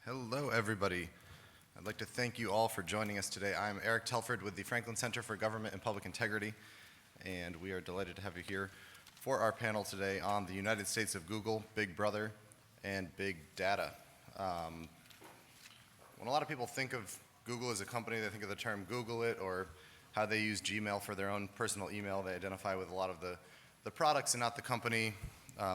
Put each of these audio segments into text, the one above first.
Hello, everybody. I'd like to thank you all for joining us today. I'm Erik Telford with the Franklin Center for Government and Public Integrity, and we are delighted to have you here for our panel today on the United States of Google, Big Brother, and Big Data. When a lot of people think of Google as a company, they think of the term Google it or how they use Gmail for their own personal email. They identify with a lot of the products and not the company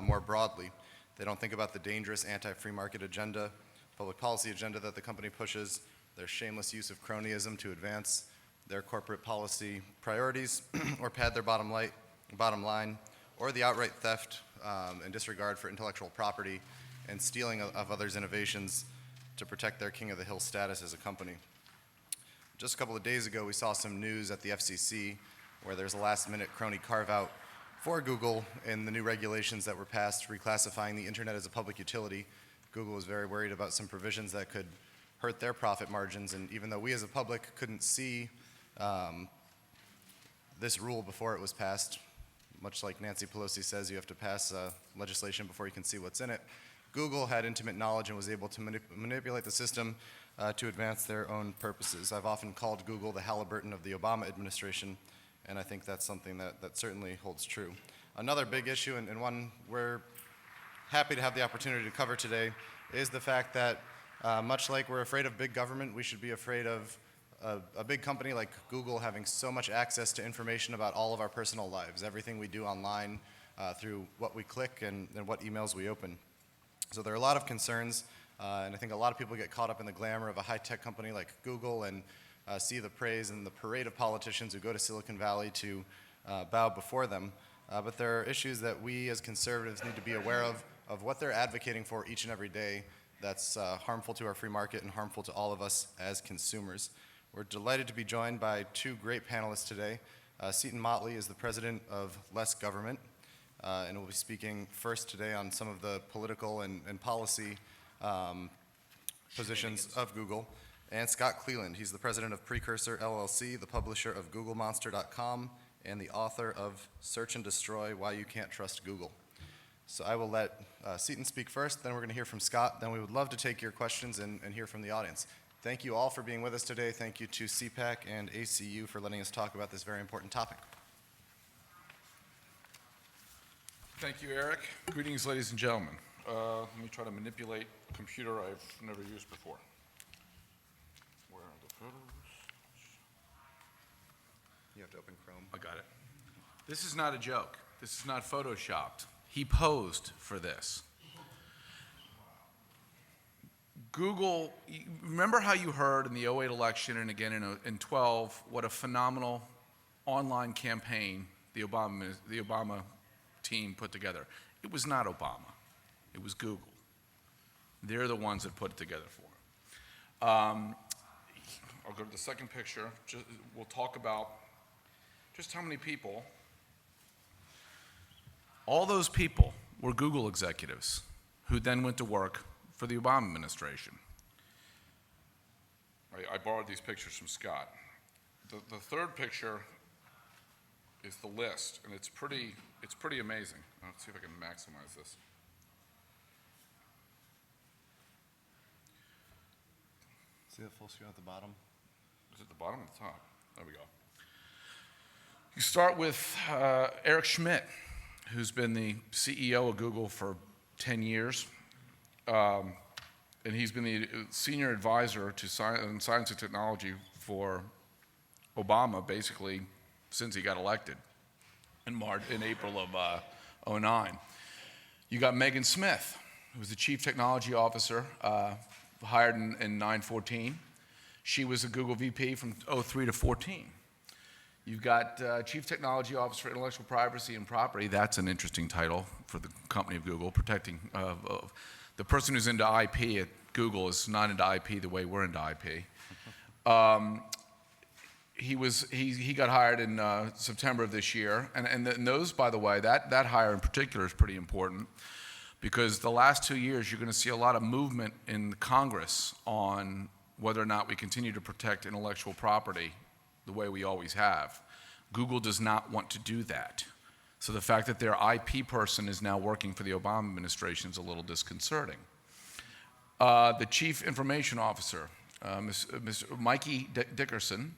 more broadly. They don't think about the dangerous anti-free market agenda, public policy agenda that the company pushes, their shameless use of cronyism to advance their corporate policy priorities or pad their bottom line, or the outright theft and disregard for intellectual property and stealing of others' innovations to protect their king of the hill status as a company. Just a couple of days ago, we saw some news at the FCC where there's a last-minute crony carve-out for Google in the new regulations that were passed reclassifying the internet as a public utility. Google was very worried about some provisions that could hurt their profit margins, and even though we as a public couldn't see this rule before it was passed, much like Nancy Pelosi says you have to pass legislation before you can see what's in it, Google had intimate knowledge and was able to manipulate the system to advance their own purposes. I've often called Google the Halliburton of the Obama administration, and I think that's something that certainly holds true. Another big issue, and one we're happy to have the opportunity to cover today, is the fact that much like we're afraid of big government, we should be afraid of a big company like Google having so much access to information about all of our personal lives, everything we do online through what we click and what emails we open. So there are a lot of concerns, and I think a lot of people get caught up in the glamour of a high-tech company like Google and see the praise and the parade of politicians who go to Silicon Valley to bow before them. But there are issues that we as conservatives need to be aware of what they're advocating for each and every day that's harmful to our free market and harmful to all of us as consumers. We're delighted to be joined by two great panelists today. Seton Motley is the president of Less Government, and will be speaking first today on some of the political and policy positions of Google. And Scott Cleland, he's the president of Precursor LLC, the publisher of GoogleMonster.com, and the author of Search and Destroy: Why You Can't Trust Google. So I will let Seton speak first, then we're going to hear from Scott, then we would love to take your questions and hear from the audience. Thank you all for being with us today. Thank you to CPAC and ACU for letting us talk about this very important topic. Thank you, Erik. Greetings, ladies and gentlemen. Let me try to manipulate a computer I've never used before. Where are the photos? You have to open Chrome. I got it. This is not a joke. This is not photoshopped. He posed for this. Google, remember how you heard in the 2008 election and again in 12 what a phenomenal online campaign the Obama team put together. It was not Obama. It was Google. They're the ones that put it together for him. I'll go to the second picture. We'll talk about just how many people. All those people were Google executives who then went to work for the Obama administration. I borrowed these pictures from Scott. The third picture is the list, and it's pretty amazing. Let's see if I can maximize this. See the full screen at the bottom? Is it the bottom or the top? There we go. You start with Eric Schmidt, who's been the CEO of Google for 10 years. And he's been the senior advisor to science and technology for Obama, basically, since he got elected in April of 2009. You got Megan Smith, who was the chief technology officer, hired in 2014. She was a Google VP from 2003 to 2014. You've got Chief Technology Officer for Intellectual Privacy and Property. That's an interesting title for the company of Google, protecting the person who's into IP at Google is not into IP the way we're into IP. He got hired in September of this year, and those, by the way, that hire in particular is pretty important because the last 2 years you're going to see a lot of movement in Congress on whether or not we continue to protect intellectual property the way we always have. Google does not want to do that. So the fact that their IP person is now working for the Obama administration is a little disconcerting. The Chief Information Officer, Mr. Mikey Dickerson,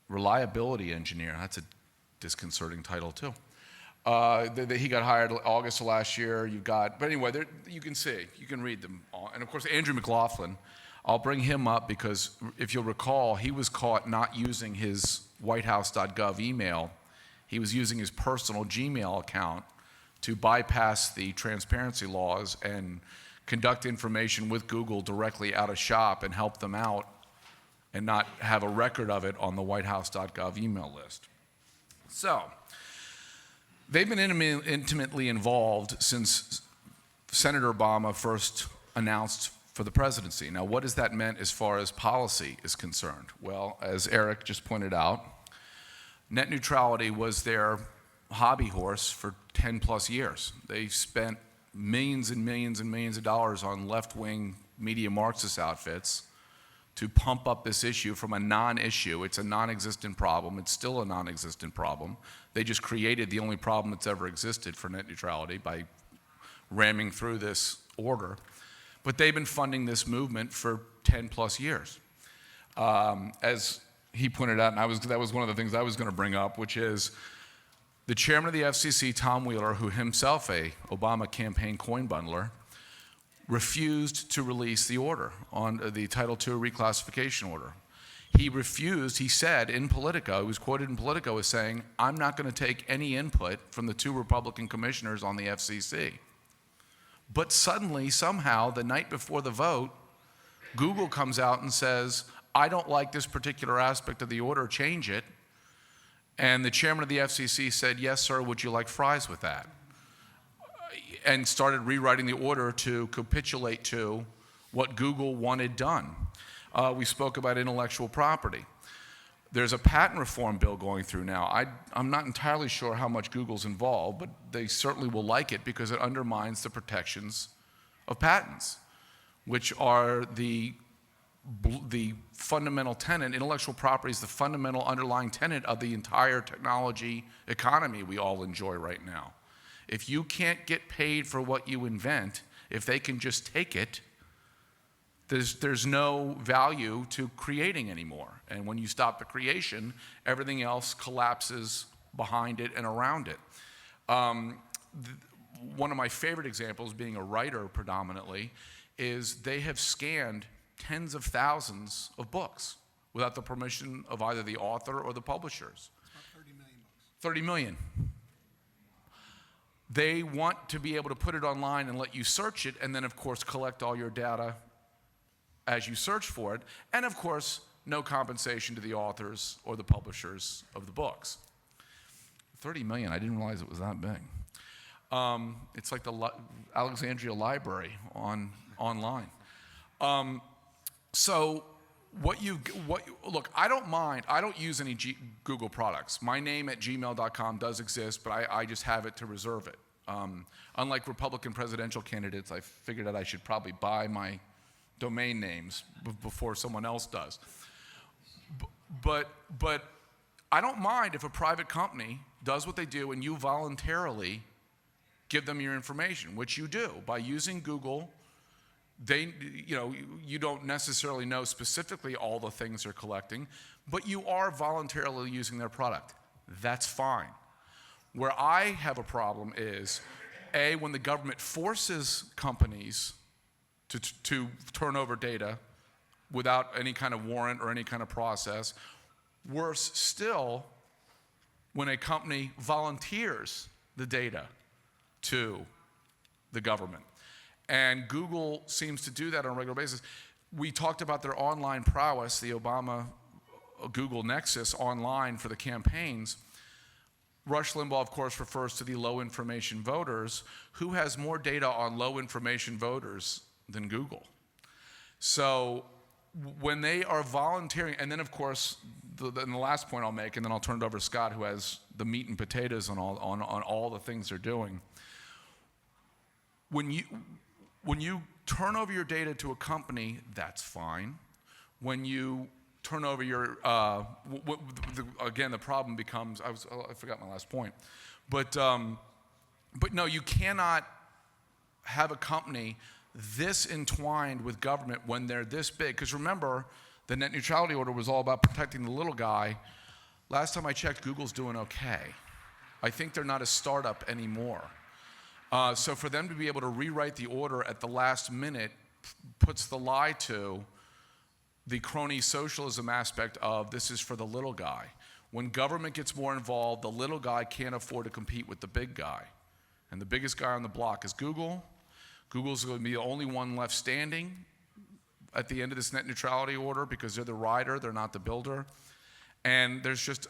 Reliability Engineer. That's a disconcerting title, too. He got hired August of last year. But anyway, you can see, you can read them all. And of course, Andrew McLaughlin, I'll bring him up because if you'll recall, he was caught not using his whitehouse.gov email. He was using his personal Gmail account to bypass the transparency laws and conduct information with Google directly out of shop and help them out and not have a record of it on the whitehouse.gov email list. So, they've been intimately involved since Senator Obama first announced for the presidency. Now, what has that meant as far as policy is concerned? Well, as Erik just pointed out, net neutrality was their hobby horse for 10 plus years. They spent millions and millions and millions of dollars on left-wing media Marxist outfits to pump up this issue from a non-issue. It's a non-existent problem. It's still a non-existent problem. They just created the only problem that's ever existed for net neutrality by ramming through this order. But they've been funding this movement for 10 plus years. As he pointed out, and that was one of the things I was going to bring up, which is the chairman of the FCC, Tom Wheeler, who himself a Obama campaign coin bundler, refused to release the order on the Title II reclassification order. He refused, he said in Politico, he was quoted in Politico as saying, I'm not going to take any input from the 2 Republican commissioners on the FCC. But suddenly, somehow, the night before the vote, Google comes out and says, I don't like this particular aspect of the order, change it. And the chairman of the FCC said, yes, sir, would you like fries with that? And started rewriting the order to capitulate to what Google wanted done. We spoke about intellectual property. There's a patent reform bill going through now. I'm not entirely sure how much Google's involved, but they certainly will like it because it undermines the protections of patents, which are the fundamental tenet. Intellectual property is the fundamental underlying tenet of the entire technology economy we all enjoy right now. If you can't get paid for what you invent, if they can just take it, there's no value to creating anymore. And when you stop the creation, everything else collapses behind it and around it. One of my favorite examples, being a writer predominantly, is they have scanned tens of thousands of books without the permission of either the author or the publishers. About 30 million books. 30 million. They want to be able to put it online and let you search it, and then, of course, collect all your data as you search for it, and, of course, no compensation to the authors or the publishers of the books. 30 million, I didn't realize it was that big. It's like the Alexandria Library online. So look, I don't mind. I don't use any Google products. My name at gmail.com does exist, but I just have it to reserve it. Unlike Republican presidential candidates, I figured out I should probably buy my domain names before someone else does. But I don't mind if a private company does what they do and you voluntarily give them your information, which you do by using Google. You don't necessarily know specifically all the things they're collecting, but you are voluntarily using their product. That's fine. Where I have a problem is, A, when the government forces companies to turn over data without any kind of warrant or any kind of process. Worse still, when a company volunteers the data to the government. And Google seems to do that on a regular basis. We talked about their online prowess, the Obama-Google nexus online for the campaigns. Rush Limbaugh, of course, refers to the low-information voters. Who has more data on low-information voters than Google? So when they are volunteering, and then, of course, the last point I'll make, and then I'll turn it over to Scott, who has the meat and potatoes on all the things they're doing. When you turn over your data to a company, that's fine. When you turn over your, again, the problem becomes, I forgot my last point, but no, you cannot have a company this entwined with government when they're this big. Because remember, the net neutrality order was all about protecting the little guy. Last time I checked, Google's doing okay. I think they're not a startup anymore. So for them to be able to rewrite the order at the last minute puts the lie to the crony socialism aspect of this is for the little guy. When government gets more involved, the little guy can't afford to compete with the big guy. And the biggest guy on the block is Google. Google's going to be the only one left standing at the end of this net neutrality order because they're the rider, they're not the builder. And there's just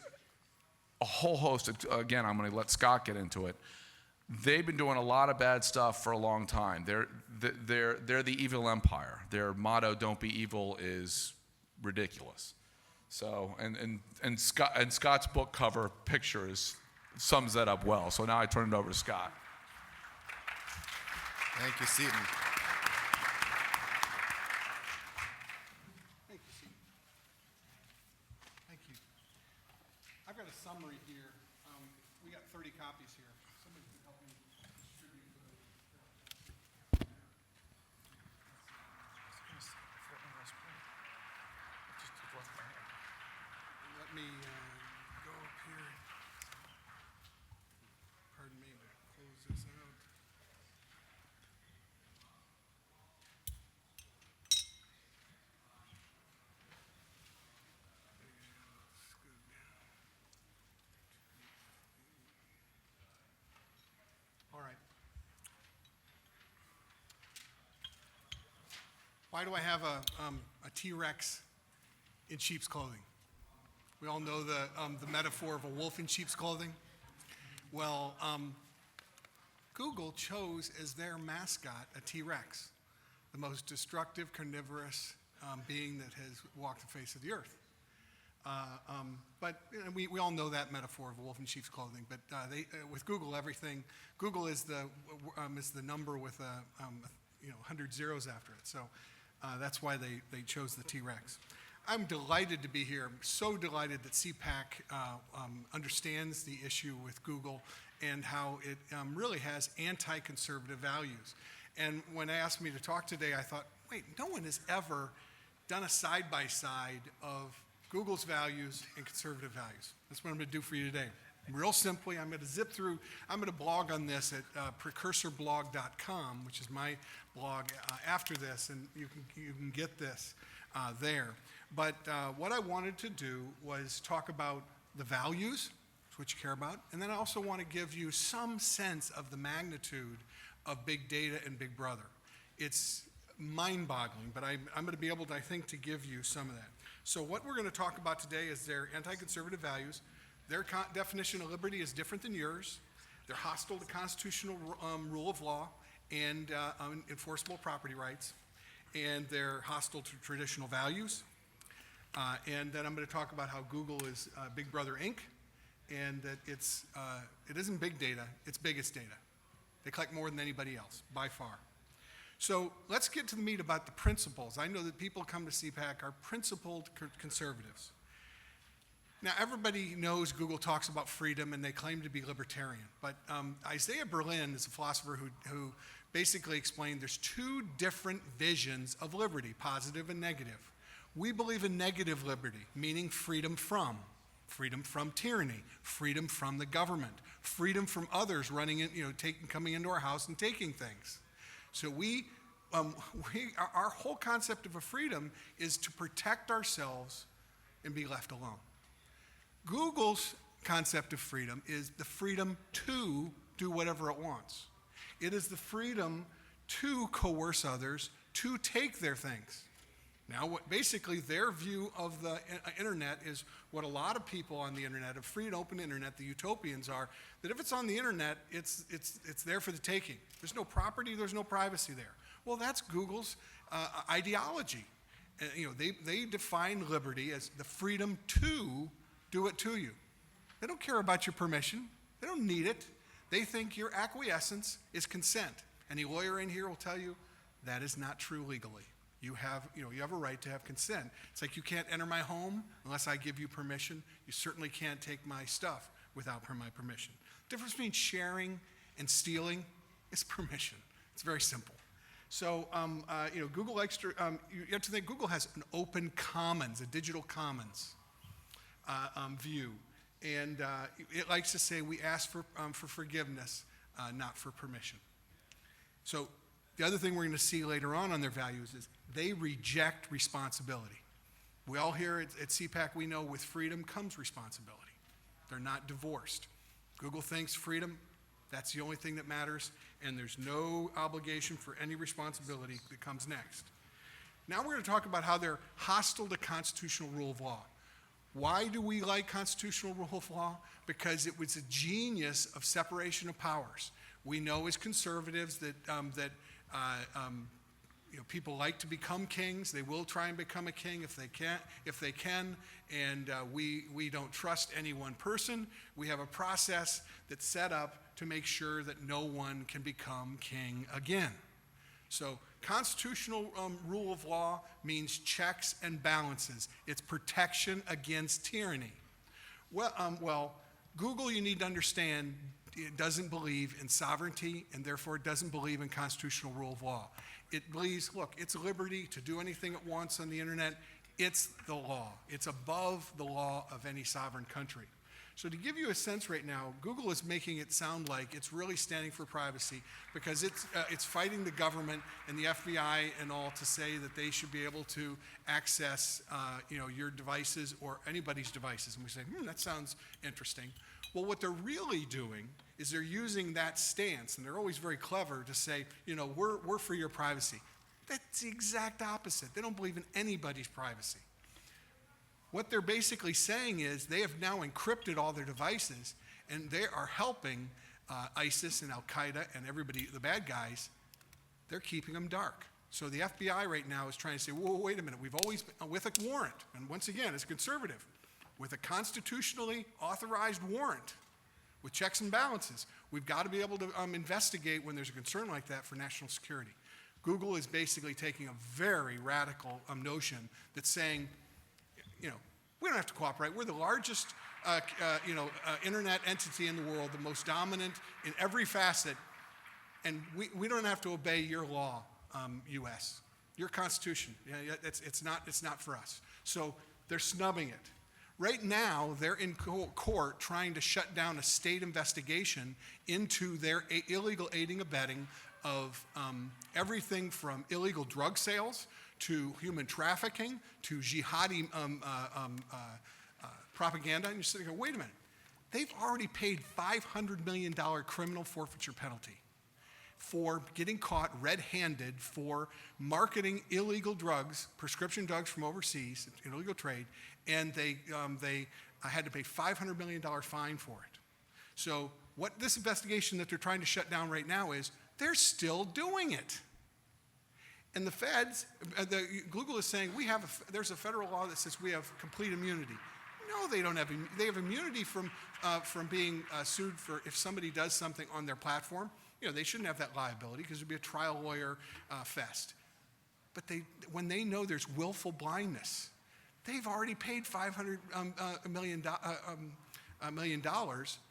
a whole host of, again, I'm going to let Scott get into it. They've been doing a lot of bad stuff for a long time. They're the evil empire. Their motto, "Don't be evil," is ridiculous. So, and Scott's book cover picture sums that up well. So now I turn it over to Scott. Thank you, Seton. Thank you, Seton. Thank you. I've got a summary here. We got 30 copies here. Somebody can help me distribute the. Let me go up here. Pardon me, to close this out. All right. Why do I have a T-Rex in sheep's clothing? We all know the metaphor of a wolf in sheep's clothing. Well, Google chose as their mascot a T-Rex, the most destructive, carnivorous being that has walked the face of the earth. But you know, we all know that metaphor of a wolf in sheep's clothing. But with Google, Google is the number with 100 zeros after it. So that's why they chose the T-Rex. I'm delighted to be here. I'm so delighted that CPAC understands the issue with Google and how it really has anti-conservative values. And when they asked me to talk today, I thought, wait, no one has ever done a side-by-side of Google's values and conservative values. That's what I'm going to do for you today. Real simply, I'm going to zip through, I'm going to blog on this at precursorblog.com, which is my blog after this, and you can get this there. But what I wanted to do was talk about the values, which you care about, and then I also want to give you some sense of the magnitude of big data and Big Brother. It's mind-boggling, but I'm going to be able to, I think, to give you some of that. So what we're going to talk about today is their anti-conservative values. Their definition of liberty is different than yours. They're hostile to constitutional rule of law and enforceable property rights. And they're hostile to traditional values. And then I'm going to talk about how Google is Big Brother Inc. And that it isn't big data, it's biggest data. They collect more than anybody else, by far. So let's get to the meat about the principles. I know that people come to CPAC are principled conservatives. Now, everybody knows Google talks about freedom and they claim to be libertarian. But Isaiah Berlin is a philosopher who basically explained there's two different visions of liberty, positive and negative. We believe in negative liberty, meaning freedom from tyranny, freedom from the government, freedom from others running in, coming into our house and taking things. So our whole concept of a freedom is to protect ourselves and be left alone. Google's concept of freedom is the freedom to do whatever it wants. It is the freedom to coerce others to take their things. Now, basically, their view of the internet is what a lot of people on the internet, a free and open internet, the utopians are, that if it's on the internet, it's there for the taking. There's no property, there's no privacy there. Well, that's Google's ideology. They define liberty as the freedom to do it to you. They don't care about your permission. They don't need it. They think your acquiescence is consent. Any lawyer in here will tell you that is not true legally. You have a right to have consent. It's like you can't enter my home unless I give you permission. You certainly can't take my stuff without my permission. The difference between sharing and stealing is permission. It's very simple. So, Google likes to, you have to think Google has an open commons, a digital commons view. And it likes to say we ask for forgiveness, not for permission. So the other thing we're going to see later on their values is they reject responsibility. We all here at CPAC, we know with freedom comes responsibility. They're not divorced. Google thinks freedom, that's the only thing that matters, and there's no obligation for any responsibility that comes next. Now we're going to talk about how they're hostile to constitutional rule of law. Why do we like constitutional rule of law? Because it was a genius of separation of powers. We know as conservatives that people like to become kings. They will try and become a king if they can. And we don't trust any one person. We have a process that's set up to make sure that no one can become king again. So constitutional rule of law means checks and balances. It's protection against tyranny. Well, Google, you need to understand, it doesn't believe in sovereignty, and therefore it doesn't believe in constitutional rule of law. It believes, look, it's a liberty to do anything it wants on the internet. It's the law. It's above the law of any sovereign country. So to give you a sense right now, Google is making it sound like it's really standing for privacy because it's fighting the government and the FBI and all to say that they should be able to access your devices or anybody's devices. And we say, that sounds interesting. Well, what they're really doing is they're using that stance, and they're always very clever to say, we're for your privacy. That's the exact opposite. They don't believe in anybody's privacy. What they're basically saying is they have now encrypted all their devices, and they are helping ISIS and Al-Qaeda and everybody, the bad guys, they're keeping them dark. So the FBI right now is trying to say, whoa, wait a minute, we've always been with a warrant, and once again, as a conservative, with a constitutionally authorized warrant, with checks and balances, we've got to be able to investigate when there's a concern like that for national security. Google is basically taking a very radical notion that's saying, we don't have to cooperate. We're the largest, internet entity in the world, the most dominant in every facet, and we don't have to obey your law, U.S., your Constitution. It's not for us. So they're snubbing it. Right now, they're in court trying to shut down a state investigation into their illegal aiding and abetting of everything from illegal drug sales to human trafficking, to jihadi propaganda. And you're sitting there, wait a minute. They've already paid $500 million criminal forfeiture penalty for getting caught red-handed for marketing illegal drugs, prescription drugs from overseas, illegal trade, and they had to pay $500 million fine for it. So what this investigation that they're trying to shut down right now is, they're still doing it. And the feds, Google is saying, there's a federal law that says we have complete immunity. No, they don't have. They have immunity from being sued for if somebody does something on their platform. They shouldn't have that liability because it would be a trial lawyer fest. But when they know there's willful blindness, they've already paid $500 million.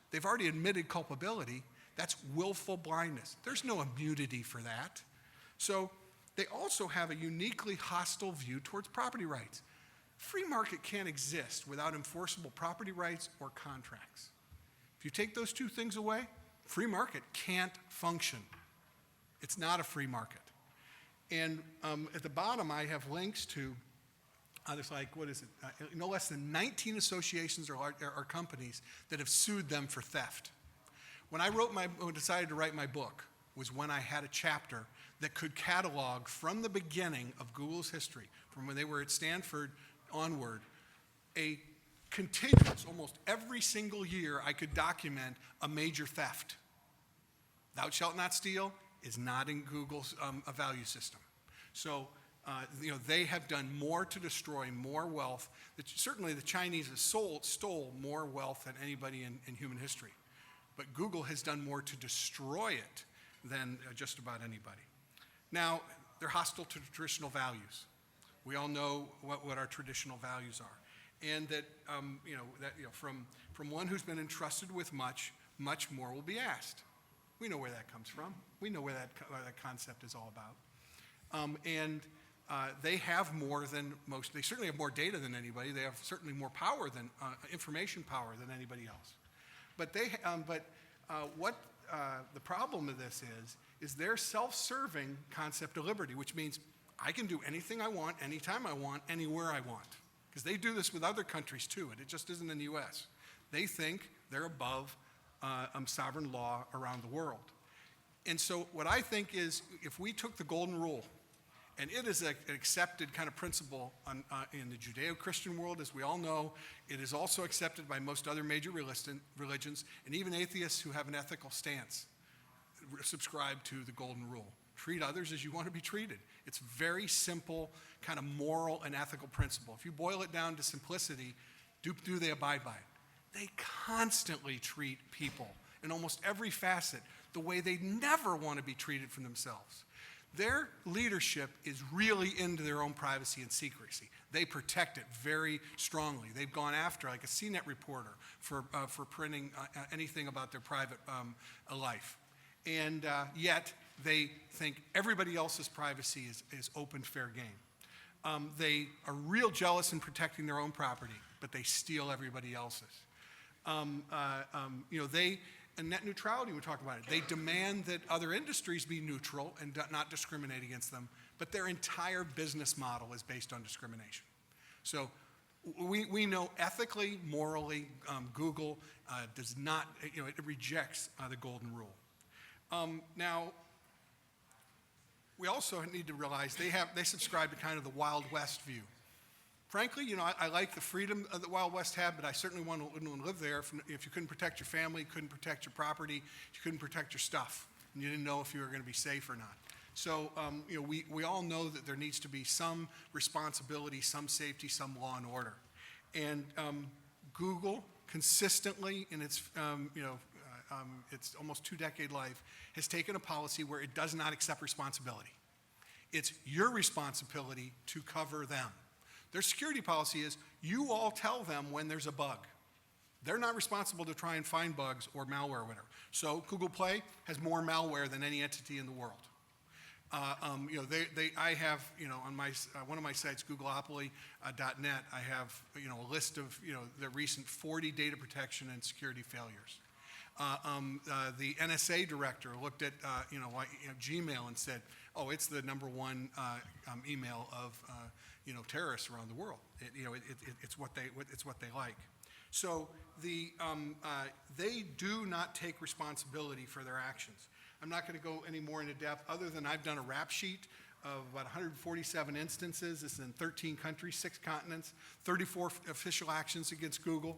They've already admitted culpability. That's willful blindness. There's no immunity for that. So they also have a uniquely hostile view towards property rights. Free market can't exist without enforceable property rights or contracts. If you take those two things away, free market can't function. It's not a free market. And at the bottom, I have links to, there's no less than 19 associations or companies that have sued them for theft. When I decided to write my book was when I had a chapter that could catalog from the beginning of Google's history, from when they were at Stanford onward, a continuous, almost every single year I could document a major theft. Thou shalt not steal is not in Google's value system. So, they have done more to destroy more wealth. Certainly the Chinese have stole more wealth than anybody in human history. But Google has done more to destroy it than just about anybody. Now, they're hostile to traditional values. We all know what our traditional values are. And that, from one who's been entrusted with much, much more will be asked. We know where that comes from. We know what that concept is all about. They have more than most. They certainly have more data than anybody. They have certainly more power than information power than anybody else. But the problem of this is their self-serving concept of liberty, which means I can do anything I want, anytime I want, anywhere I want. Because they do this with other countries too, and it just isn't in the US. They think they're above sovereign law around the world. And so what I think is, if we took the golden rule, and it is an accepted kind of principle in the Judeo-Christian world, as we all know. It is also accepted by most other major religions, and even atheists who have an ethical stance subscribe to the golden rule. Treat others as you want to be treated. It's a very simple kind of moral and ethical principle. If you boil it down to simplicity, do they abide by it? They constantly treat people in almost every facet the way they never want to be treated for themselves. Their leadership is really into their own privacy and secrecy. They protect it very strongly. They've gone after, like a CNET reporter, for printing anything about their private life. And yet, they think everybody else's privacy is open, fair game. They are real jealous in protecting their own property, but they steal everybody else's. And net neutrality, we talk about it. They demand that other industries be neutral and not discriminate against them, but their entire business model is based on discrimination. So we know ethically, morally, Google does not, it rejects the golden rule. Now, we also need to realize they subscribe to kind of the Wild West view. Frankly, I like the freedom that the Wild West had, but I certainly wouldn't live there if you couldn't protect your family, couldn't protect your property, you couldn't protect your stuff, and you didn't know if you were going to be safe or not. So, we all know that there needs to be some responsibility, some safety, some law and order. And Google consistently in its, its almost 2-decade life has taken a policy where it does not accept responsibility. It's your responsibility to cover them. Their security policy is you all tell them when there's a bug. They're not responsible to try and find bugs or malware or whatever. So Google Play has more malware than any entity in the world. I have, on one of my sites, Googleopoly.net, I have, a list of, the recent 40 data protection and security failures. The NSA director looked at, Gmail and said, oh, it's the #1 email of, terrorists around the world. It's what they like. So they do not take responsibility for their actions. I'm not going to go any more into depth other than I've done a rap sheet of about 147 instances. This is in 13 countries, 6 continents, 34 official actions against Google.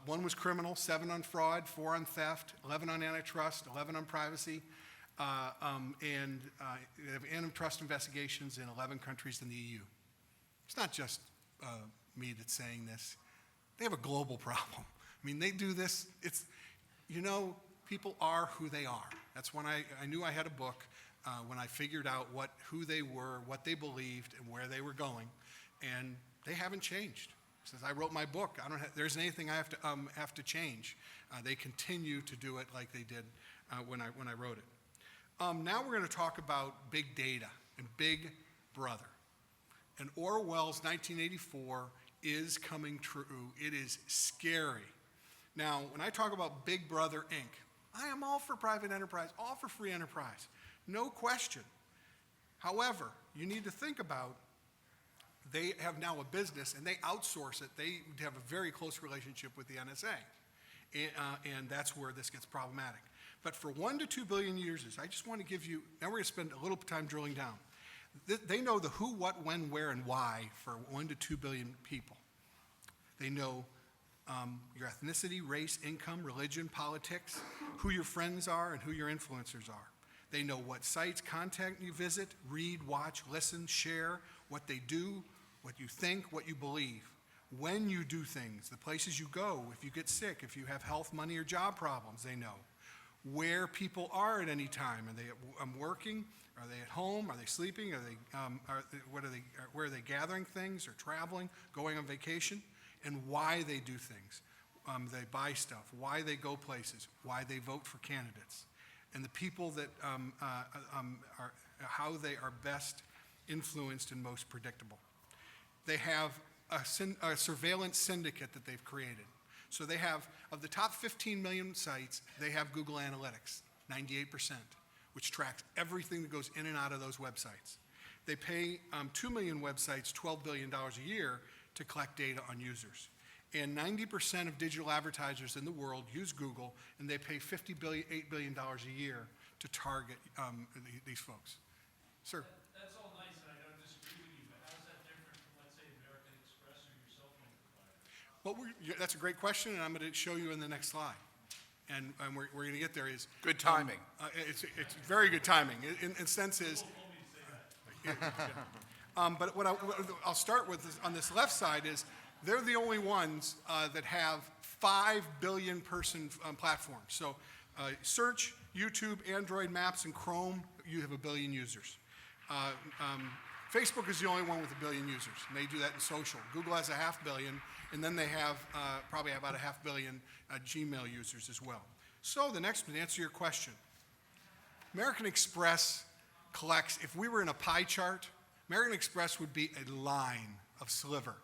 1 was criminal, 7 on fraud, 4 on theft, 11 on antitrust, 11 on privacy, and they have antitrust investigations in 11 countries in the EU. It's not just me that's saying this. They have a global problem. I mean, they do this. It's, people are who they are. That's when I knew I had a book, when I figured out who they were, what they believed, and where they were going, and they haven't changed. Since I wrote my book, there isn't anything I have to change. They continue to do it like they did when I wrote it. Now we're going to talk about big data and Big Brother. And Orwell's 1984 is coming true. It is scary. Now, when I talk about Big Brother Inc., I am all for private enterprise, all for free enterprise, no question. However, you need to think about they have now a business and they outsource it. They have a very close relationship with the NSA. And that's where this gets problematic. But for 1 to 2 billion users, I just want to give you, now we're going to spend a little time drilling down. They know the who, what, when, where, and why for 1 to 2 billion people. They know your ethnicity, race, income, religion, politics, who your friends are, and who your influencers are. They know what sites, content you visit, read, watch, listen, share, what they do, what you think, what you believe, when you do things, the places you go, if you get sick, if you have health, money, or job problems, they know. Where people are at any time. Are they working? Are they at home? Are they sleeping? Where are they gathering things or traveling, going on vacation? And why they do things. They buy stuff, why they go places, why they vote for candidates. And the people that how they are best influenced and most predictable. They have a surveillance syndicate that they've created. So they have, of the top 15 million sites, they have Google Analytics, 98%, which tracks everything that goes in and out of those websites. They pay 2 million websites $12 billion a year to collect data on users. And 90% of digital advertisers in the world use Google, and they pay $8 billion a year to target these folks. Sir? That's all nice, and I don't disagree with you, but how is that different from, let's say, American Express or your cell phone provider? Well, that's a great question, and I'm going to show you in the next slide. And we're going to get there. Is Good timing. It's very good timing. In sense is, but what I'll start with is, on this left side is they're the only ones that have 5 billion person platforms. So search, YouTube, Android, Maps, and Chrome, you have 1 billion users. Facebook is the only one with 1 billion users, and they do that in social. Google has 500 million, and then they have probably about 500 million Gmail users as well. So the next one, to answer your question, American Express collects, if we were in a pie chart, American Express would be a line of sliver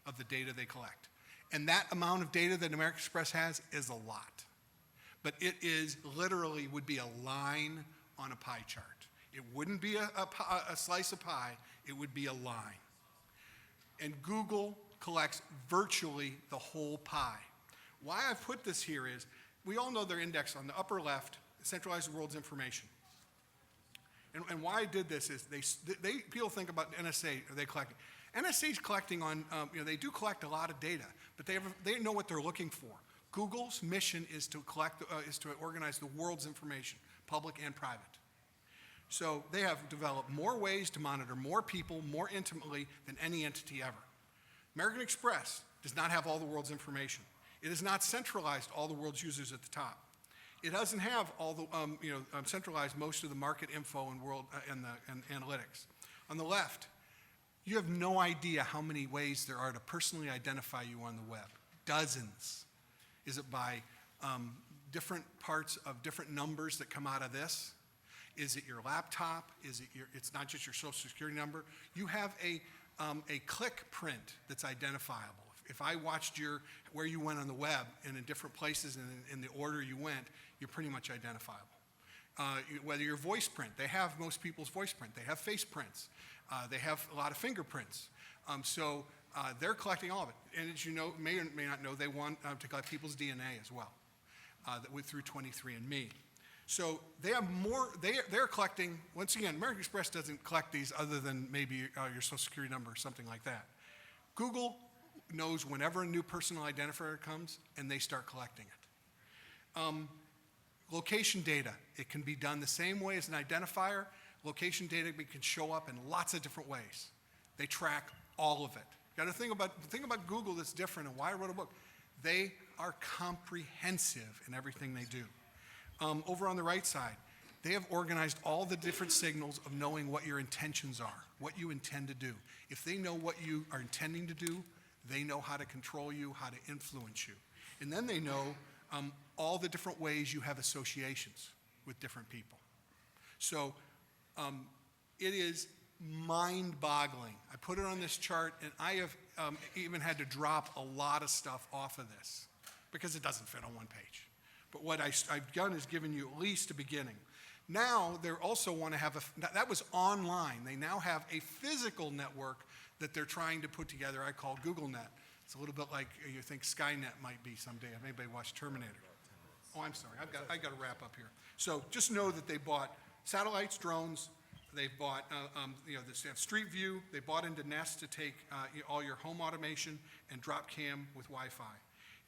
of the data they collect. And that amount of data that American Express has is a lot. But it is literally would be a line on a pie chart. It wouldn't be a slice of pie, it would be a line. And Google collects virtually the whole pie. Why I've put this here is, we all know their index on the upper left, centralizes the world's information. And why I did this is, people think about NSA, are they collecting? NSA's collecting on, they do collect a lot of data, but they know what they're looking for. Google's mission is to organize the world's information, public and private. So they have developed more ways to monitor more people more intimately than any entity ever. American Express does not have all the world's information. It has not centralized all the world's users at the top. It doesn't have all the, centralized most of the market info and world and analytics. On the left, you have no idea how many ways there are to personally identify you on the web. Dozens. Is it by different parts of different numbers that come out of this? Is it your laptop? Is it it's not just your social security number. You have a click print that's identifiable. If I watched where you went on the web and in different places and in the order you went, you're pretty much identifiable. Whether your voice print, they have most people's voice print. They have face prints. They have a lot of fingerprints. So they're collecting all of it. And as you know, may or may not know, they want to collect people's DNA as well, through 23andMe. So they have more, they're collecting, once again, American Express doesn't collect these other than maybe your social security number or something like that. Google knows whenever a new personal identifier comes, and they start collecting it. Location data, it can be done the same way as an identifier. Location data can show up in lots of different ways. They track all of it. Got to think about Google that's different, and why I wrote a book. They are comprehensive in everything they do. Over on the right side, they have organized all the different signals of knowing what your intentions are, what you intend to do. If they know what you are intending to do, they know how to control you, how to influence you. And then they know all the different ways you have associations with different people. So it is mind-boggling. I put it on this chart, and I have even had to drop a lot of stuff off of this because it doesn't fit on one page. But what I've done is given you at least a beginning. Now they also want to have that was online. They now have a physical network that they're trying to put together. I call GoogleNet. It's a little bit like you think Skynet might be someday. Have anybody watched Terminator? Oh, I'm sorry. I've got to wrap up here. So just know that they bought satellites, drones. They bought, they have Street View. They bought into Nest to take all your home automation and drop cam with Wi-Fi.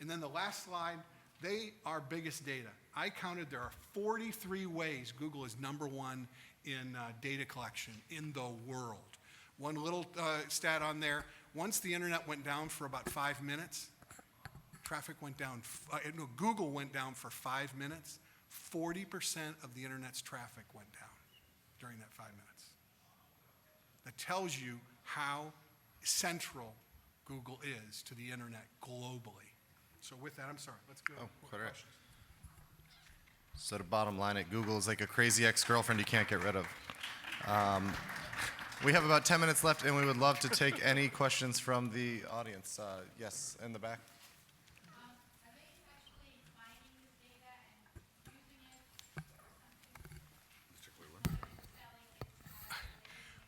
And then the last slide, they are biggest data. I counted there are 43 ways Google is #1 in data collection in the world. One little stat on there, once the internet went down for about 5 minutes, traffic went down, Google went down for 5 minutes, 40% of the internet's traffic went down during that 5 minutes. That tells you how central Google is to the internet globally. So with that, I'm sorry, let's go. Quite right. So the bottom line at Google is like a crazy ex-girlfriend you can't get rid of. We have about 10 minutes left, and we would love to take any questions from the audience. Yes, in the back. Are they actually finding this data and using it or something?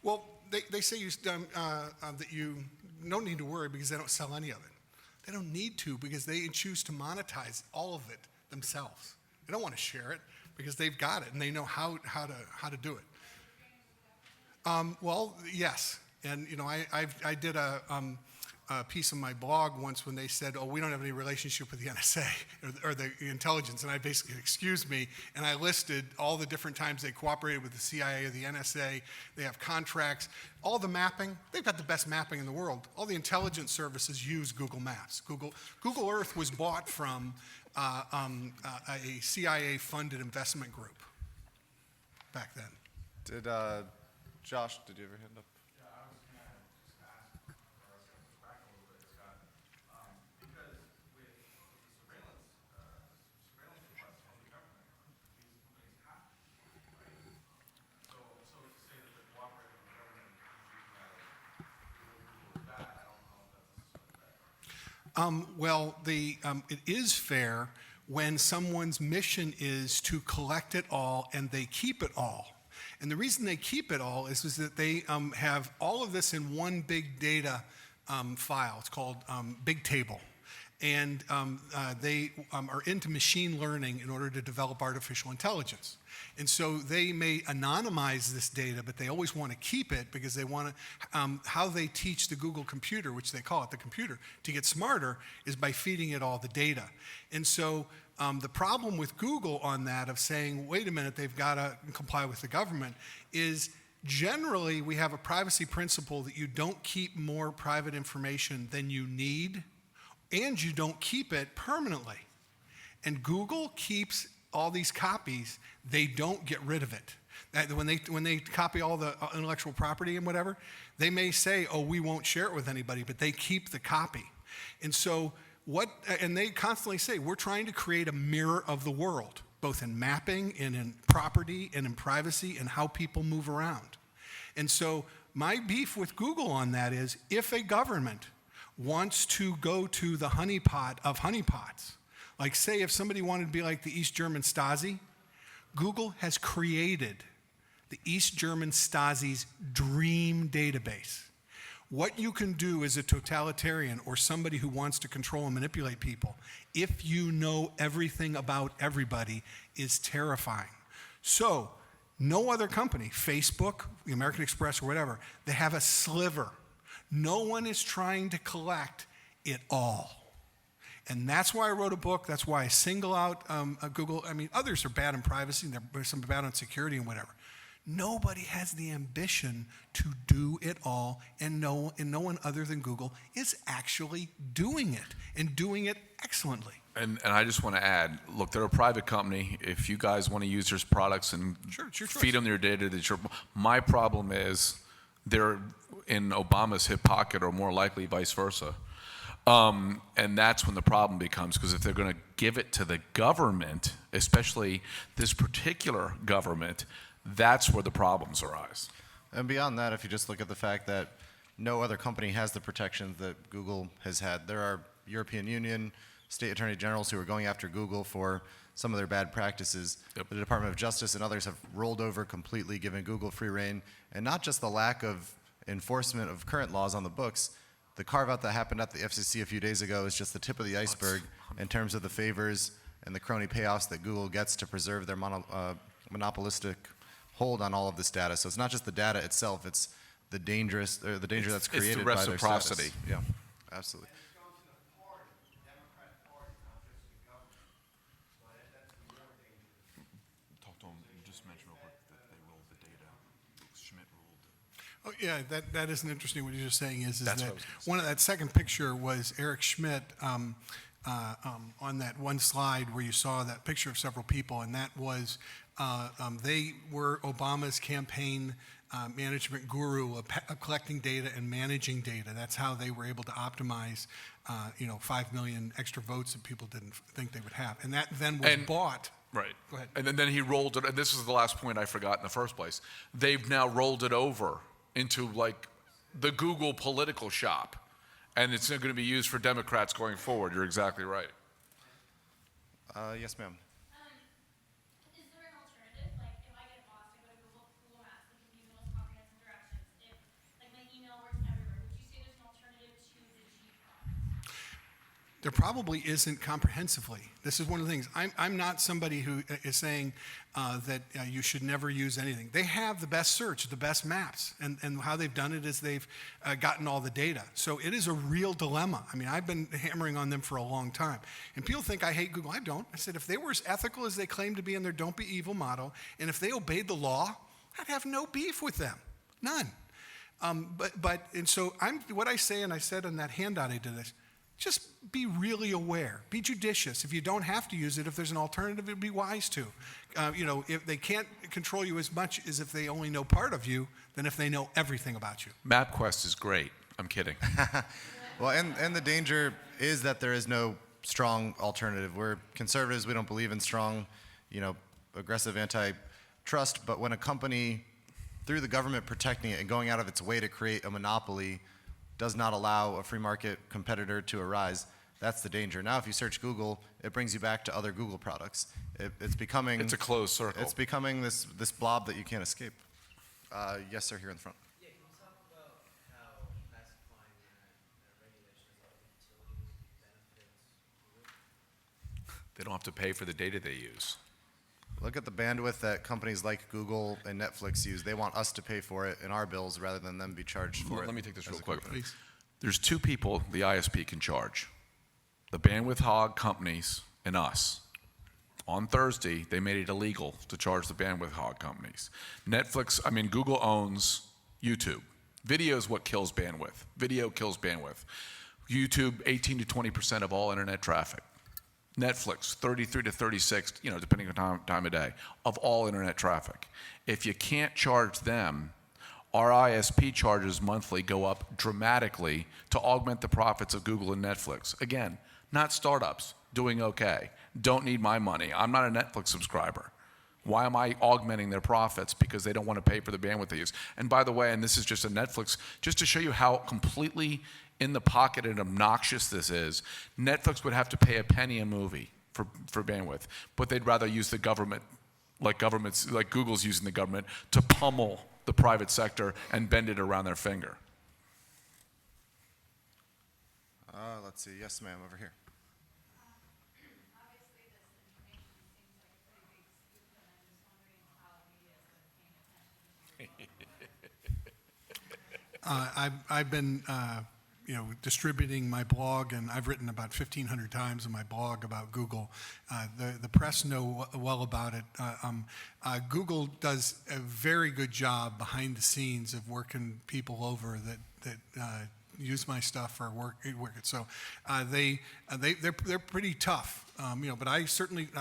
Well, they say that you don't need to worry because they don't sell any of it. They don't need to because they choose to monetize all of it themselves. They don't want to share it because they've got it and they know how to do it. Well, yes, and I did a piece on my blog once when they said, "Oh, we don't have any relationship with the NSA or the intelligence," and I basically excuse me, and I listed all the different times they cooperated with the CIA or the NSA. They have contracts, all the mapping. They've got the best mapping in the world. All the intelligence services use Google Maps. Google Earth was bought from a CIA-funded investment group back then. Did Josh, did you ever hand up? Yeah, I was going to just ask, or I was going to push back a little bit, Scott, because with the surveillance requests from the government, these companies have to, right? So to say that they're cooperating with the government is bad, I don't know if that's necessarily fair. Well, it is fair when someone's mission is to collect it all and they keep it all. And the reason they keep it all is that they have all of this in one big data file. It's called Big Table. And they are into machine learning in order to develop artificial intelligence. And so they may anonymize this data, but they always want to keep it because they want to, how they teach the Google computer, which they call it the computer, to get smarter is by feeding it all the data. And so the problem with Google on that of saying, wait a minute, they've got to comply with the government is generally we have a privacy principle that you don't keep more private information than you need and you don't keep it permanently. And Google keeps all these copies, they don't get rid of it. When they copy all the intellectual property and whatever, they may say, oh, we won't share it with anybody, but they keep the copy. And so and they constantly say, we're trying to create a mirror of the world, both in mapping and in property and in privacy and how people move around. And so my beef with Google on that is if a government wants to go to the honeypot of honeypots, like say if somebody wanted to be like the East German Stasi, Google has created the East German Stasi's dream database. What you can do as a totalitarian or somebody who wants to control and manipulate people, if you know everything about everybody, is terrifying. So, no other company, Facebook, the American Express, or whatever, they have a sliver. No one is trying to collect it all. And that's why I wrote a book. That's why I single out Google. I mean, others are bad in privacy, and there's some bad on security and whatever. Nobody has the ambition to do it all, and no one other than Google is actually doing it, and doing it excellently. And I just want to add, look, they're a private company. If you guys want to use their products and feed them their data, my problem is they're in Obama's hip pocket or more likely vice versa. And that's when the problem becomes, because if they're going to give it to the government, especially this particular government, that's where the problems arise. And beyond that, if you just look at the fact that no other company has the protections that Google has had, there are European Union state attorney generals who are going after Google for some of their bad practices. Yep. The Department of Justice and others have rolled over completely, giving Google free rein, and not just the lack of enforcement of current laws on the books. The carve-out that happened at the FCC a few days ago is just the tip of the iceberg in terms of the favors and the crony payoffs that Google gets to preserve their monopolistic hold on all of this data. So it's not just the data itself; it's the danger that's created the by their reciprocity. status. Yeah, absolutely. And it's going to the party, the Democrat Party, not just the government. So that's the real danger. Talk to them. Just mention real quick that they rolled the data. Schmidt ruled. Oh, yeah, that is interesting. What you're just saying is That's that what I was gonna say. that second picture was Erik Schmidt on that one slide where you saw that picture of several people, and that was they were Obama's campaign management guru of collecting data and managing data. That's how they were able to optimize, 5 million extra votes that people didn't think they would have, and that then was bought Right. Go ahead. And then he rolled it, and this is the last point I forgot in the first place. They've now rolled it over into like the Google political shop, and it's going to be used for Democrats going forward. You're exactly right. Yes, ma'am. Is there an alternative? Like, if I get lost, I go to Google Maps, they give me the most comprehensive directions. If, like, my email works everywhere, would you say there's an alternative to the G product? There probably isn't comprehensively. This is one of the things. I'm not somebody who is saying that you should never use anything. They have the best search, the best maps, and how they've done it is they've gotten all the data. So it is a real dilemma. I mean, I've been hammering on them for a long time. And people think I hate Google. I don't. I said if they were as ethical as they claim to be in their don't be evil motto, and if they obeyed the law, I'd have no beef with them. None. And so what I say, and I said in that handout I did this, just be really aware. Be judicious. If you don't have to use it, if there's an alternative, it'd be wise to. If they can't control you as much as if they only know part of you, than if they know everything about you. MapQuest is great. I'm kidding. Well, and the danger is that there is no strong alternative. We're conservatives. We don't believe in strong, aggressive antitrust. But when a company, through the government protecting it and going out of its way to create a monopoly, does not allow a free market competitor to arise, that's the danger. Now, if you search Google, it brings you back to other Google products. It's becoming... It's a closed circle. It's becoming this blob that you can't escape. Yes, sir, here in the front. Yeah, can you talk about how classifying the regulations of utilities benefits? They don't have to pay for the data they use. Look at the bandwidth that companies like Google and Netflix use. They want us to pay for it in our bills rather than them be charged for it. Let me take this as real a quick. company. Please. There's two people the ISP can charge. The bandwidth hog companies and us. On Thursday, they made it illegal to charge the bandwidth hog companies. Google owns YouTube. Video is what kills bandwidth. Video kills bandwidth. YouTube, 18 to 20% of all internet traffic. Netflix, 33 to 36, depending on time of day, of all internet traffic. If you can't charge them, our ISP charges monthly go up dramatically to augment the profits of Google and Netflix. Again, not startups, doing okay. Don't need my money. I'm not a Netflix subscriber. Why am I augmenting their profits? Because they don't want to pay for the bandwidth they use. And by the way, and this is just a Netflix, just to show you how completely in the pocket and obnoxious this is, Netflix would have to pay a penny a movie for bandwidth, but they'd rather use the government, like Google's using the government, to pummel the private sector and bend it around their finger. Let's see. Yes, ma'am, over here. Obviously, this information seems like a pretty big scoop, and I'm just wondering how media has been paying attention to I've been distributing my blog, and I've written about 1,500 times in my blog about Google. The press know well about it. Google does a very good job behind the scenes of working people over that use my stuff or work it. So they're pretty tough. But I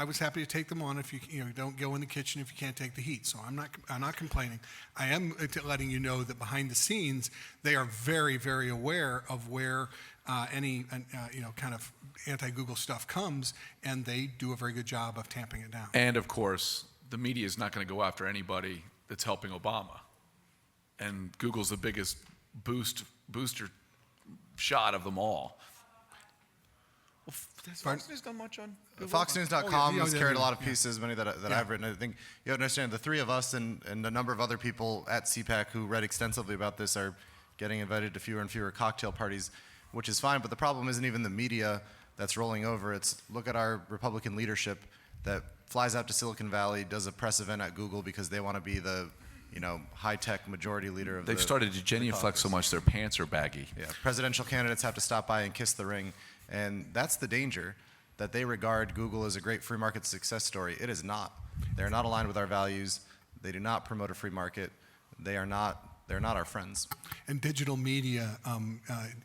was happy to take them on if you don't go in the kitchen if you can't take the heat. So I'm not complaining. I am letting you know that behind the scenes they are very, very aware of where any kind of anti-Google stuff comes, and they do a very good job of tamping it down. And of course, the media is not going to go after anybody that's helping Obama. And Google's the biggest booster shot of them all. Well, has Fox News done much on Google? FoxNews.com has carried a lot of yeah. pieces, many that I've written. I think you have to understand the three of us and a number of other people at CPAC who read extensively about this are getting invited to fewer and fewer cocktail parties, which is fine. But the problem isn't even the media that's rolling over. It's look at our Republican leadership that flies out to Silicon Valley, does a press event at Google because they want to be the high-tech majority leader of They've started to genuflect so much their pants are baggy. Yeah, presidential candidates have to stop by and kiss the ring. And that's the danger, that they regard Google as a great free market success story. It is not. They're not aligned with our values. They do not promote a free market. They're not our friends. And digital media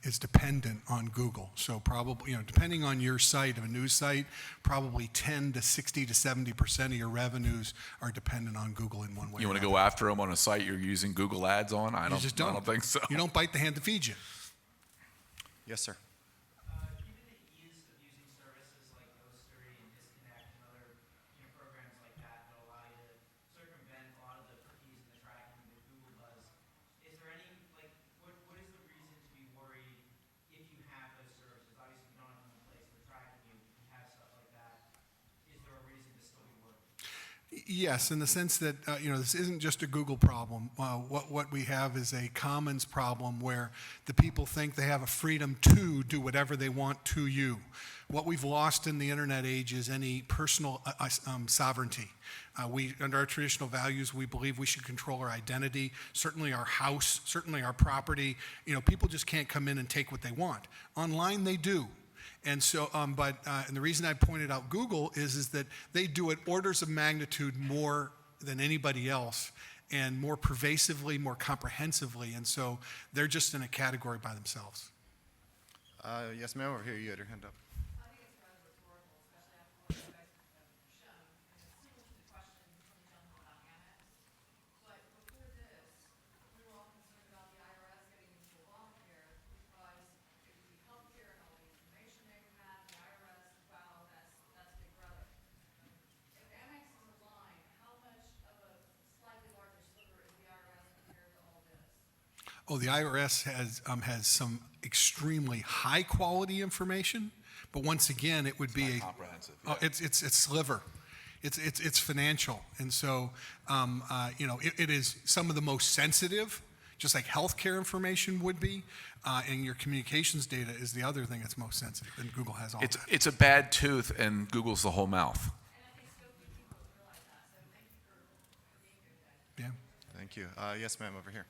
is dependent on Google. So probably, depending on your site, of a news site, probably 10 to 60 to 70% of your revenues are dependent on Google in one way. You want to or go after them on a site you're using Google ads on? I another. You just don't think so. You don't bite the hand that feeds you. Yes, sir. Given the ease of using services like Ghostery and Disconnect and other programs Yes, in the sense that, this isn't just a Google problem. What we have is a commons problem where the people think they have a freedom to do whatever they want to you. What we've lost in the internet age is any personal sovereignty. Under our traditional values, we believe we should control our identity, certainly our house, certainly our property. People just can't come in and take what they want. Online, they do. And so, and the reason I pointed out Google is that they do it orders of magnitude more than anybody else, and more pervasively, more comprehensively. And so they're just in a category by themselves. Yes, ma'am, over here, you had your hand up. I think it's rather rhetorical, especially after what you guys have shown. And it's similar to the question from the gentleman about annex. But before this, we were all concerned about the IRS getting into Obamacare because it would be healthcare and all the information they would have, the IRS, wow, that's Big Brother. If annex is a line, how much of a slightly larger sliver is the IRS compared to all this? Oh, the IRS has some extremely high quality information, but once again, it would be comprehensive. Oh, it's sliver. It's financial, and so it is some of the most sensitive, just like healthcare information would be, and your communications data is the other thing that's most sensitive, and Google has all that. It's a bad tooth, and Google's the whole mouth. And I think so few people realize that. So thank you for being here today. Yeah. Thank you. Yes, ma'am, over here.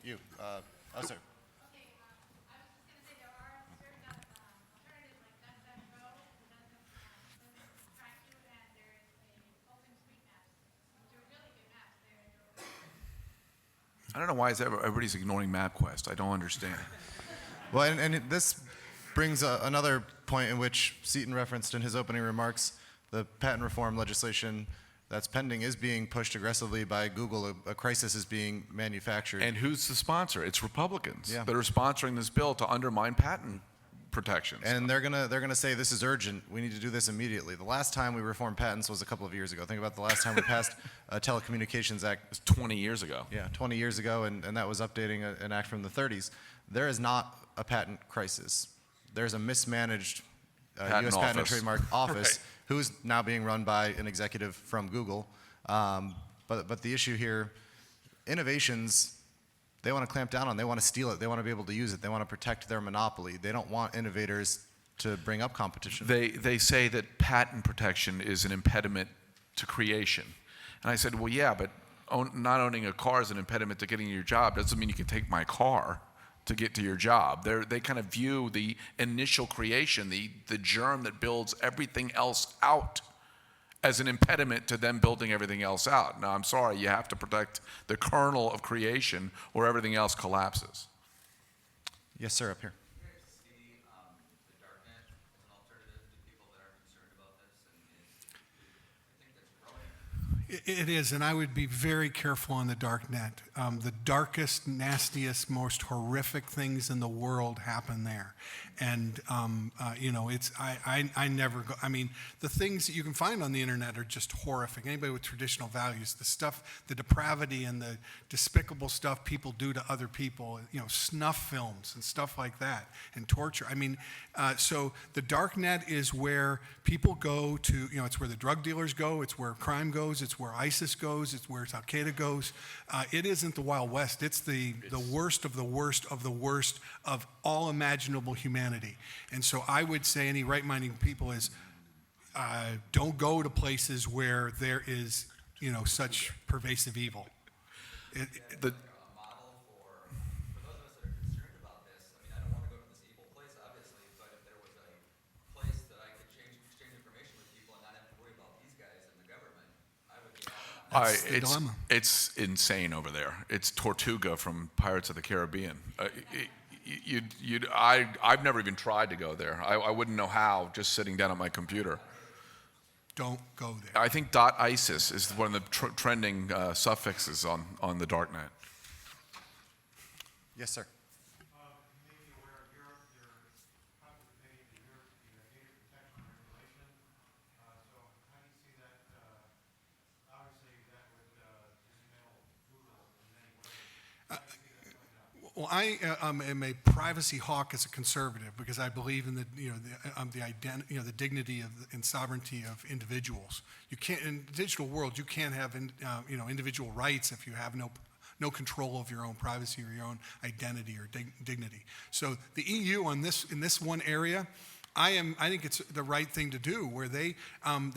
You. Oh, sir. Okay, I was just gonna say there are certain alternatives like Go, who doesn't track you, and there's OpenStreetMaps, which are really good maps. I don't know why everybody's ignoring MapQuest. I don't understand. Well, and this brings another point in which Seton referenced in his opening remarks. The patent reform legislation that's pending is being pushed aggressively by Google. A crisis is being manufactured. And who's the sponsor? It's Republicans Yeah. that are sponsoring this bill to undermine patent protections. And they're gonna say this is urgent. We need to do this immediately. The last time we reformed patents was a couple of years ago. Think about the last time we passed a Telecommunications Act. It's 20 years ago. Yeah, 20 years ago, and that was updating an act from the 30s. There is not a patent crisis. There's a mismanaged Patent U.S. Patent and office. Trademark Office, Right. who's now being run by an executive from Google. But the issue here, innovations, they want to clamp down on. They want to steal it. They want to be able to use it. They want to protect their monopoly. They don't want innovators to bring up competition. They say that patent protection is an impediment to creation. And I said, well, yeah, but not owning a car is an impediment to getting your job. Doesn't mean you can take my car to get to your job. They kind of view the initial creation, the germ that builds everything else out, as an impediment to them building everything else out. Now, I'm sorry, you have to protect the kernel of creation or everything else collapses. Yes, sir, up here. You guys see the Darknet as an alternative to people that are concerned about this, and I think that's growing. It is, and I would be very careful on the Darknet. The darkest, nastiest, most horrific things in the world happen there. And, I never go, the things that you can find on the internet are just horrific. Anybody with traditional values, the stuff, the depravity and the despicable stuff people do to other people, snuff films and stuff like that, and torture. So the Darknet is where people go to, it's where the drug dealers go, it's where crime goes, it's where ISIS goes, it's where Al Qaeda goes. It isn't the Wild West, it's the worst of the worst of the worst of all imaginable humanity. And so I would say any right-minded people is don't go to places where there is, such pervasive evil. The, A model for those of us that are concerned about this. I don't want to go to this evil place, obviously, but if there was a place that I could exchange information with people and not have to worry about these guys and the government, I would be all about it. That's the dilemma. It's insane over there. It's Tortuga from Pirates of the Caribbean. I've never even tried to go there. I wouldn't know how, just sitting down at my computer. Don't go there. I think .isis is one of the trending suffixes on the Darknet. Yes, sir. Maybe aware of Europe, they're contemplating the European data protection regulation. So how do you see that? Obviously, that would dismantle Google in many ways. How do you see that playing out? Well, I am a privacy hawk as a conservative because I believe in the dignity of and sovereignty of individuals. You can't, in the digital world, you can't have individual rights if you have no control of your own privacy or your own identity or dignity. So the EU in this one area, I think it's the right thing to do, where they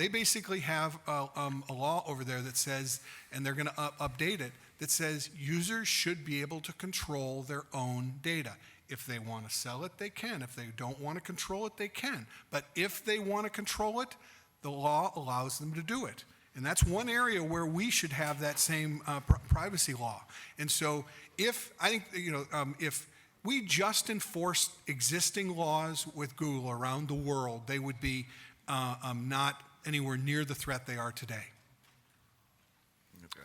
basically have a law over there that says, and they're going to update it, that says users should be able to control their own data. If they want to sell it, they can. If they don't want to control it, they can. But if they want to control it, the law allows them to do it. And that's one area where we should have that same privacy law. And so if we just enforced existing laws with Google around the world, they would be not anywhere near the threat they are today.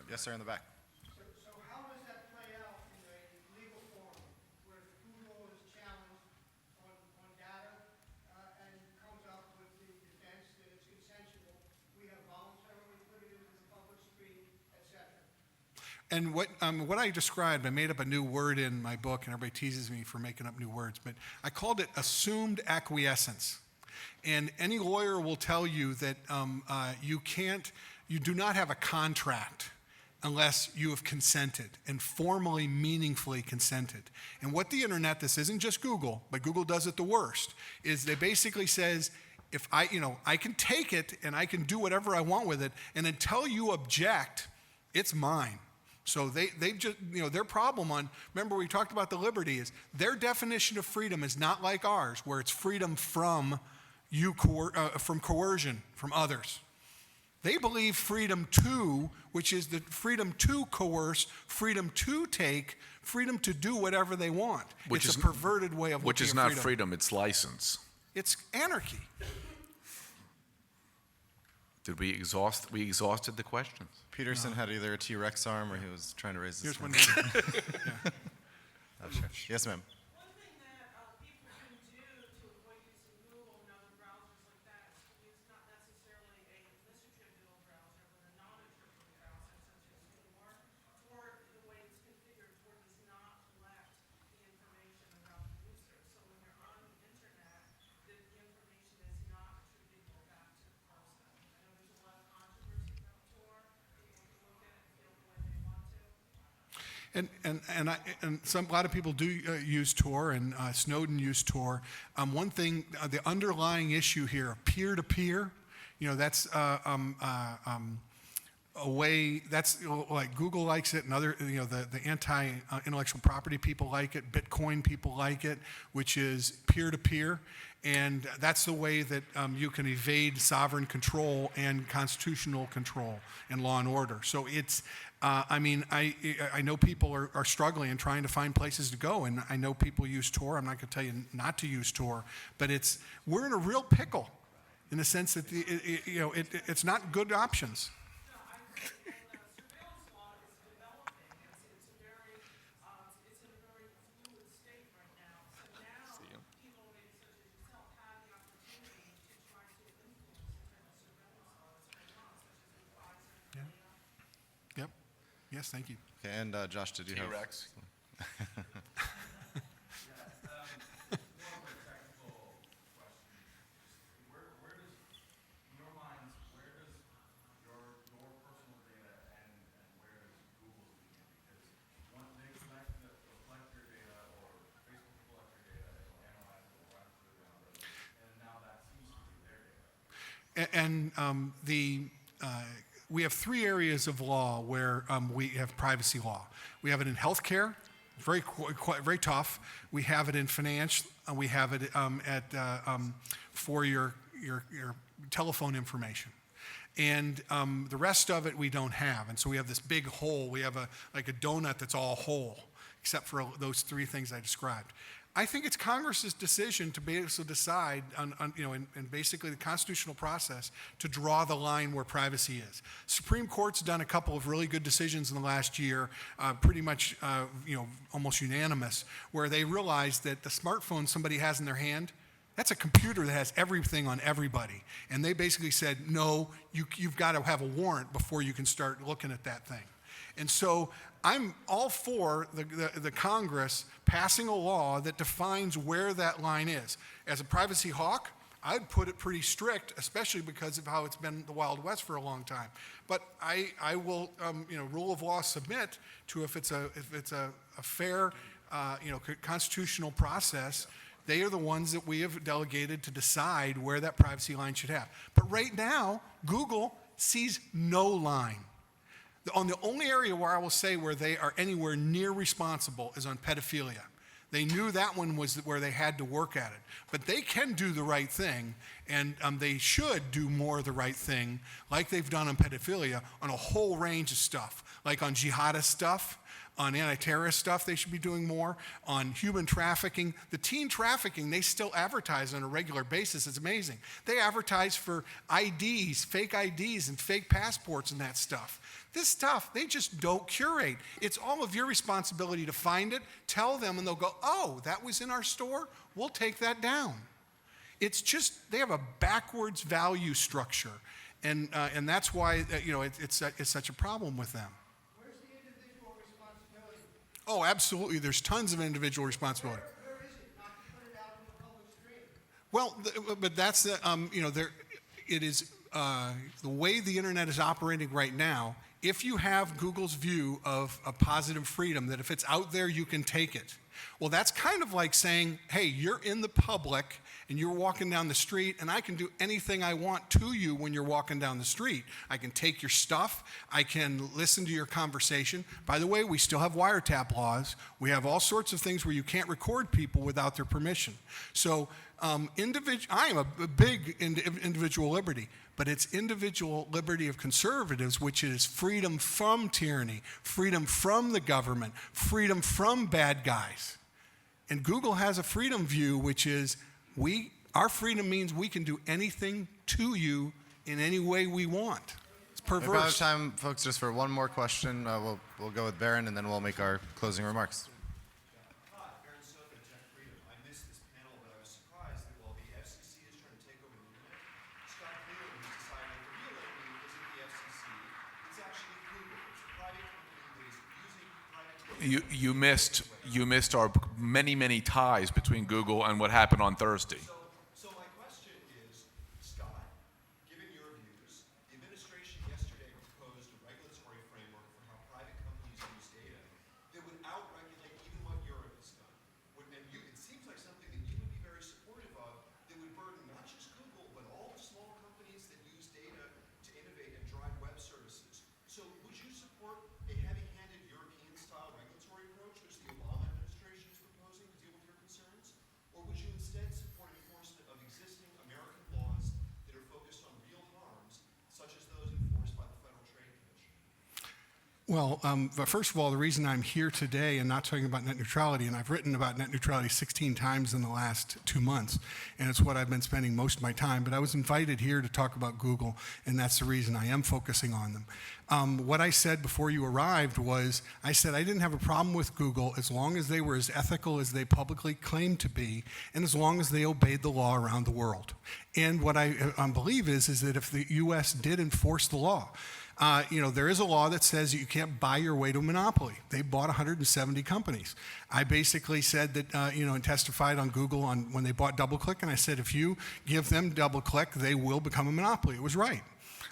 Yes, sir, in the back. So how does that play out in a legal forum where Google is challenged on data and comes up with the defense that it's consensual, we have voluntarily put it into the public stream, etc.? And what I described, I made up a new word in my book, and everybody teases me for making up new words, but I called it assumed acquiescence. And any lawyer will tell you that you do not have a contract unless you have consented and formally, meaningfully consented. And what the internet, this isn't just Google, but Google does it the worst, is they basically says, if I can take it and I can do whatever I want with it, and until you object, it's mine. So they've just, their problem remember we talked about the liberty, is their definition of freedom is not like ours, where it's freedom from coercion from others. They believe freedom to, which is the freedom to coerce, freedom to take, freedom to do whatever they want. It's a perverted way of looking at freedom. Which is not freedom, it's license. It's anarchy. Did we exhaust? We exhausted the questions. Peterson had either a T-Rex arm or he was trying to raise his Here's hand. one. Oh, sure. Yes, ma'am. One thing that people can do to avoid using Google and other browsers like that is not necessarily a misattributable browser, but a non-attributable browser, such as Tor, or the way it's configured, Tor does not collect the information about the user. So when you're on the internet, the information is not attributable back to the person. I know there's a lot of controversy about Tor. People can look at it and feel the way they want to. And a lot of people do use Tor, and Snowden used Tor. One thing, the underlying issue here, peer-to-peer, that's a way, that's like Google likes it, and other, the anti-intellectual property people like it, Bitcoin people like it, which is peer-to-peer. And that's the way that you can evade sovereign control and constitutional control and law and order. So it's, I know people are struggling and trying to find places to go, and I know people use Tor. I'm not going to tell you not to use Tor, but we're in a real pickle in the sense that it's not good options. Yep. Yes, thank you. Okay, and Josh, did you have? T-Rex. And we have three areas of law where we have privacy law. We have it in healthcare, very tough. We have it in finance. We have it for your telephone information. And the rest of it we don't have. And so we have this big hole. We have like a donut that's all whole, except for those three things I described. I think it's Congress's decision to be able to decide in basically the constitutional process to draw the line where privacy is. Supreme Court's done a couple of really good decisions in the last year, pretty much almost unanimous, where they realized that the smartphone somebody has in their hand, that's a computer that has everything on everybody. And they basically said, no, you've got to have a warrant before you can start looking at that thing. And so I'm all for the Congress passing a law that defines where that line is. As a privacy hawk, I'd put it pretty strict, especially because of how it's been the Wild West for a long time. But I will, rule of law submit to if it's a fair, constitutional process. They are the ones that we have delegated to decide where that privacy line should have. But right now, Google sees no line. The only area where I will say where they are anywhere near responsible is on pedophilia. They knew that one was where they had to work at it. But they can do the right thing, and they should do more of the right thing, like they've done on pedophilia, on a whole range of stuff, like on jihadist stuff, on anti-terrorist stuff they should be doing more, on human trafficking. The teen trafficking, they still advertise on a regular basis. It's amazing. They advertise for IDs, fake IDs, and fake passports and that stuff. This stuff, they just don't curate. It's all of your responsibility to find it, tell them, and they'll go, oh, that was in our store? We'll take that down. It's just, they have a backwards value structure, and that's why, it's such a problem with them. Where's the individual responsibility? Oh, absolutely. There's tons of individual responsibility. Where is it? Not to put it out in the public stream. Well, but that's it is the way the internet is operating right now. If you have Google's view of a positive freedom, that if it's out there, you can take it. Well, that's kind of like saying, hey, you're in the public and you're walking down the street, and I can do anything I want to you when you're walking down the street. I can take your stuff. I can listen to your conversation. By the way, we still have wiretap laws. We have all sorts of things where you can't record people without their permission. So I am a big individual liberty, but it's individual liberty of conservatives, which is freedom from tyranny, freedom from the government, freedom from bad guys. And Google has a freedom view, which is our freedom means we can do anything to you in any way we want. It's We're about perverse. time, folks, just for one more question. We'll go with Baron, and then we'll make our closing remarks. Hi, Baron Soka, Tech Freedom. I missed this panel, but I was surprised that while the FCC is trying to take over the internet, Scott Cleland has decided that the real enemy isn't the FCC, it's actually Google. It's a private company that is using private companies. You missed our many ties between Google and what happened on Thursday. So my question is, Scott, given your views, the administration yesterday proposed a regulatory framework for how private companies use data that would out-regulate even what Europe has done. It seems like something that you would be very supportive of that would burden not just Google, but all the small companies that use data to innovate and drive web services. So would you support a heavy-handed European-style regulatory approach, which the Obama administration is proposing to deal with your concerns? Or would you instead support enforcement of existing American laws that are focused on real harms, such as those enforced by the Federal Trade Commission? Well, but first of all, the reason I'm here today and not talking about net neutrality, and I've written about net neutrality 16 times in the last 2 months, and it's what I've been spending most of my time, but I was invited here to talk about Google, and that's the reason I am focusing on them. What I said before you arrived was, I said I didn't have a problem with Google as long as they were as ethical as they publicly claimed to be, and as long as they obeyed the law around the world. And what I believe is that if the U.S. did enforce the law, there is a law that says you can't buy your way to a monopoly. They bought 170 companies. I basically said that, and testified on Google when they bought DoubleClick, and I said if you give them DoubleClick, they will become a monopoly. It was right.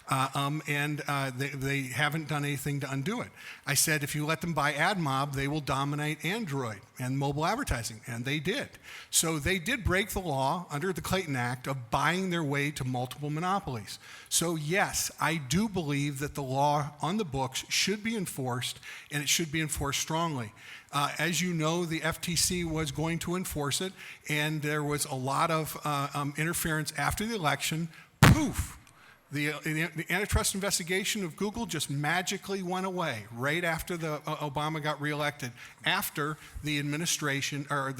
They haven't done anything to undo it. I said if you let them buy AdMob, they will dominate Android and mobile advertising, and they did. So they did break the law under the Clayton Act of buying their way to multiple monopolies. So yes, I do believe that the law on the books should be enforced, and it should be enforced strongly. As you know, the FTC was going to enforce it, and there was a lot of interference after the election. Poof! The antitrust investigation of Google just magically went away right after Obama got reelected, after the administration, or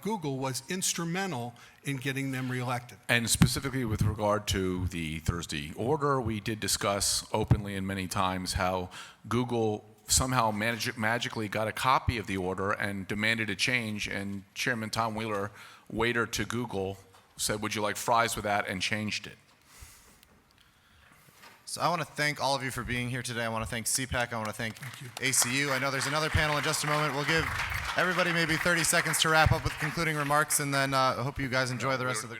Google was instrumental in getting them reelected. And specifically with regard to the Thursday order, we did discuss openly and many times how Google somehow magically got a copy of the order and demanded a change, and Chairman Tom Wheeler, waiter to Google, said, would you like fries with that, and changed it. So I want to thank all of you for being here today. I want to thank CPAC. I want to thank ACU. I know there's another panel in just a moment. We'll give everybody maybe 30 seconds to wrap up with concluding remarks, and then I hope you guys enjoy the rest of the...